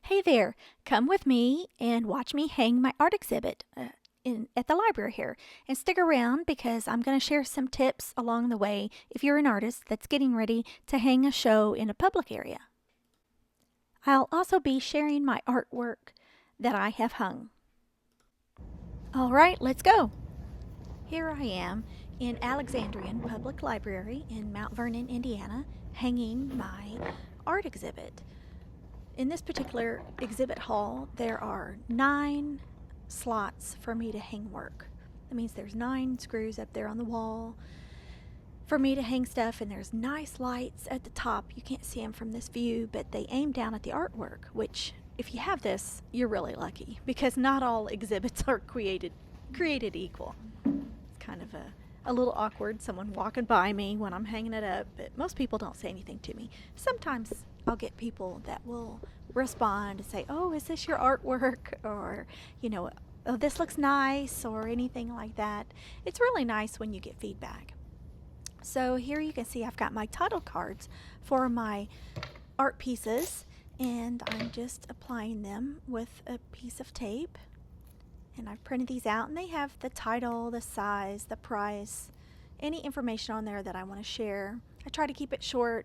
Hey there, come with me and watch me hang my art exhibit at the library here. And stick around because I'm going to share some tips along the way if you're an artist that's getting ready to hang a show in a public area. I'll also be sharing my artwork that I have hung. All right, let's go. Here I am in Alexandrian Public Library in Mount Vernon, Indiana, hanging my art exhibit. In this particular exhibit hall, there are 9 slots for me to hang work. That means there's 9 screws up there on the wall for me to hang stuff, and there's nice lights at the top. You can't see them from this view, but they aim down at the artwork, which, if you have this, you're really lucky, because not all exhibits are created equal. It's kind of a little awkward, someone walking by me when I'm hanging it up, but most people don't say anything to me. Sometimes I'll get people that will respond and say, "Oh, is this your artwork?" or, "Oh, this looks nice," or anything like that. It's really nice when you get feedback. So here you can see I've got my title cards for my art pieces, and I'm just applying them with a piece of tape. And I've printed these out, and they have the title, the size, the price, any information on there that I want to share. I try to keep it short,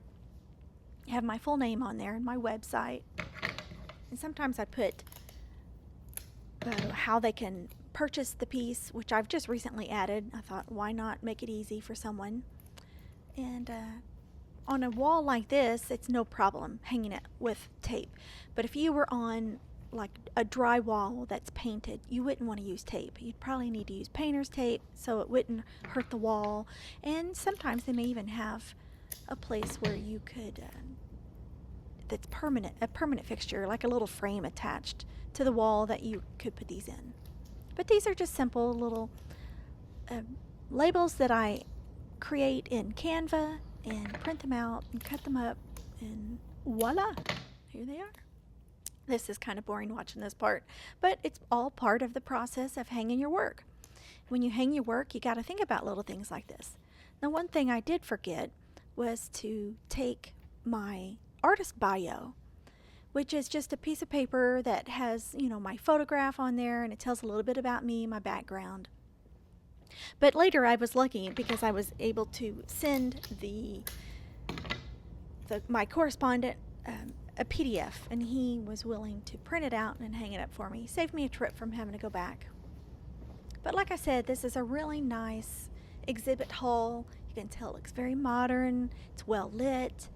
have my full name on there and my website. And sometimes I put how they can purchase the piece, which I've just recently added. I thought, why not make it easy for someone? And on a wall like this, it's no problem hanging it with tape. But if you were on like a dry wall that's painted, you wouldn't want to use tape. You'd probably need to use painter's tape so it wouldn't hurt the wall. And sometimes they may even have a place where you could that's permanent, a permanent fixture, like a little frame attached to the wall that you could put these in. But these are just simple little labels that I create in Canva and print them out and cut them up, and voila, here they are. This is kind of boring watching this part, but it's all part of the process of hanging your work. When you hang your work, you got to think about little things like this. Now, one thing I did forget was to take my artist bio, which is just a piece of paper that has, my photograph on there, and it tells a little bit about me, my background. But later I was lucky because I was able to send my correspondent a PDF, and he was willing to print it out and hang it up for me. Saved me a trip from having to go back. But like I said, this is a really nice exhibit hall. You can tell it looks very modern. It's well lit.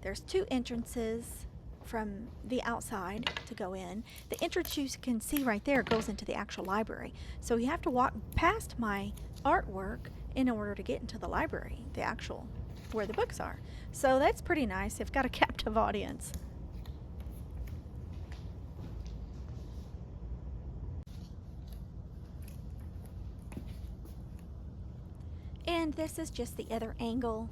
There's 2 entrances from the outside to go in. The entrance you can see right there goes into the actual library. So you have to walk past my artwork in order to get into the library, the actual where the books are. So that's pretty nice. They've got a captive audience. And this is just the other angle.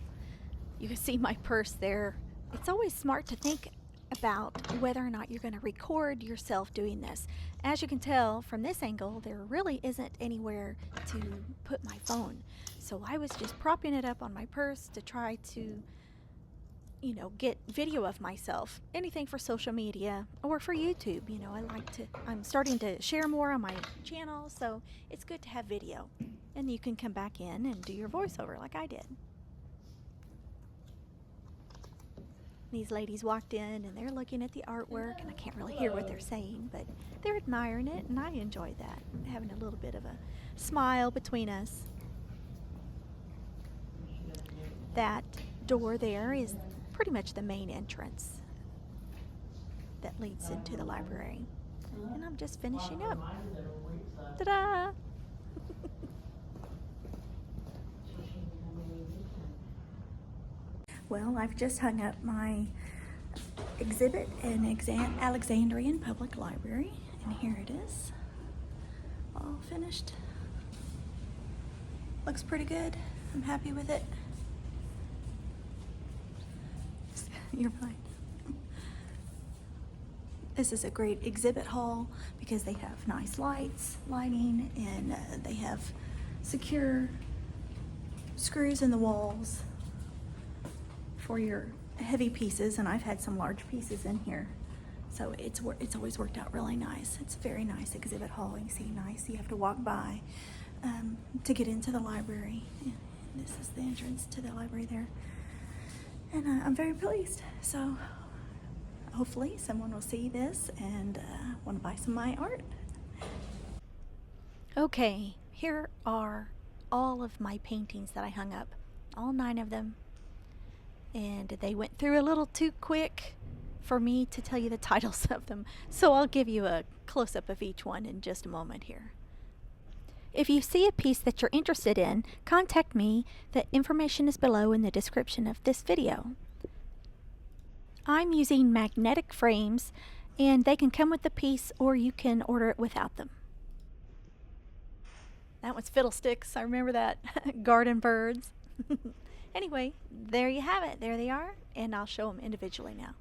You can see my purse there. It's always smart to think about whether or not you're going to record yourself doing this. As you can tell from this angle, there really isn't anywhere to put my phone. So I was just propping it up on my purse to try to, get video of myself. Anything for social media or for YouTube. I'm starting to share more on my channel, so it's good to have video. And you can come back in and do your voiceover like I did. These ladies walked in and they're looking at the artwork, and I can't really hear what they're saying, but they're admiring it, and I enjoy that. I'm having a little bit of a smile between us. That door there is pretty much the main entrance that leads into the library. And I'm just finishing up. Ta-da! Well, I've just hung up my exhibit in Alexandrian Public Library, and here it is, all finished. Looks pretty good. I'm happy with it. You're fine. This is a great exhibit hall because they have nice lighting, and they have secure screws in the walls for your heavy pieces, and I've had some large pieces in here, So it's always worked out really nice. It's a very nice exhibit hall. You see, nice. You have to walk by to get into the library. And this is the entrance to the library there. And I'm very pleased. So hopefully someone will see this and want to buy some of my art. Okay, here are all of my paintings that I hung up. All 9 of them. And they went through a little too quick for me to tell you the titles of them. So I'll give you a close-up of each one in just a moment here. If you see a piece that you're interested in, contact me. The information is below in the description of this video. I'm using magnetic frames, and they can come with the piece or you can order it without them. That one's fiddlesticks. I remember that. Garden birds. Anyway, there you have it. There they are, and I'll show them individually now.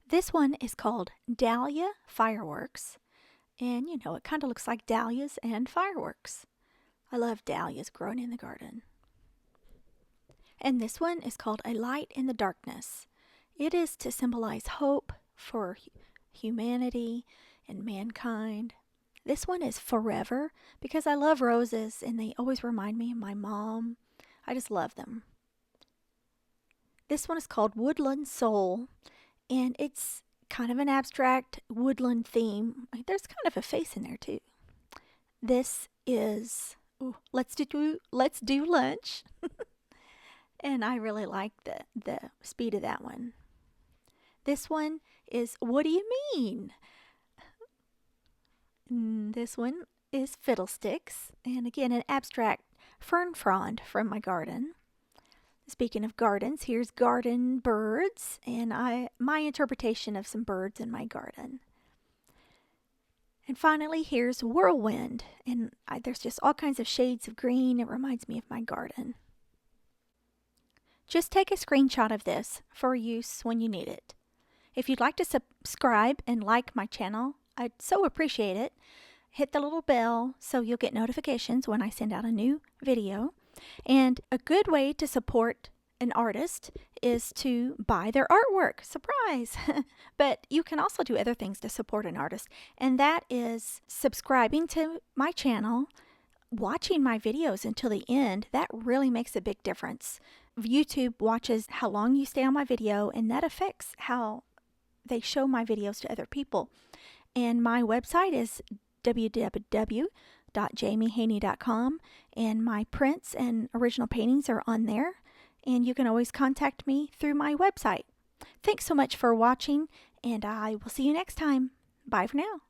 This one is called Dahlia Fireworks, and you know, it kind of looks like dahlias and fireworks. I love dahlias growing in the garden. And this one is called A Light in the Darkness. It is to symbolize hope for humanity and mankind. This one is forever because I love roses and they always remind me of my mom. I just love them. This one is called Woodland Soul, and it's kind of an abstract woodland theme. There's kind of a face in there too. This is Let's do lunch. And I really like the speed of that one. This one is What Do You Mean? This one is Fiddlesticks, and again an abstract fern frond from my garden. Speaking of gardens, here's garden birds, and my interpretation of some birds in my garden. And finally, here's Whirlwind, and there's just all kinds of shades of green. It reminds me of my garden. Just take a screenshot of this for use when you need it. If you'd like to subscribe and like my channel, I'd so appreciate it. Hit the little bell so you'll get notifications when I send out a new video. And a good way to support an artist is to buy their artwork. Surprise! But you can also do other things to support an artist, and that is subscribing to my channel, watching my videos until the end. That really makes a big difference. YouTube watches how long you stay on my video, and that affects how they show my videos to other people. And my website is www.jamiehaney.com, and my prints and original paintings are on there, and you can always contact me through my website. Thanks so much for watching, and I will see you next time. Bye for now.